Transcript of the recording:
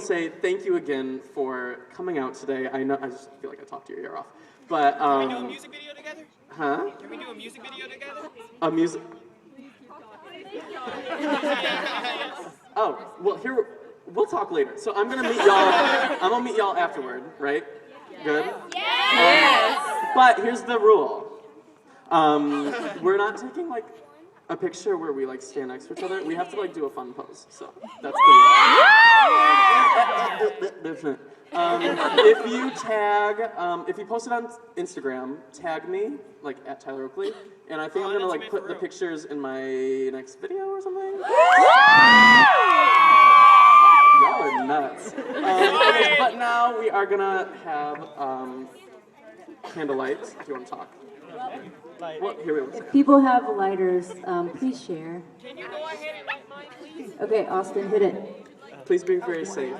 to say thank you again for coming out today. I know I just feel like I talked your ear off, but Can we do a music video together? huh? Can we do a music video together? A music. Oh, well, here we'll talk later. So I'm gonna meet y'all. I'm gonna meet y'all afterward, right? Good. Yes! But here's the rule. We're not taking like a picture where we like stand next to each other. We have to like do a fun pose. So that's the rule. If you tag, if you post it on Instagram, tag me like at Tyler Oakley, and I think I'm gonna like put the pictures in my next video or something. Y'all are nuts. But now we are gonna have candlelight. If you want to talk. Well, here we go. If people have lighters, please share. Can you go ahead and light mine, please? Okay, Austin, hit it. Please be very safe.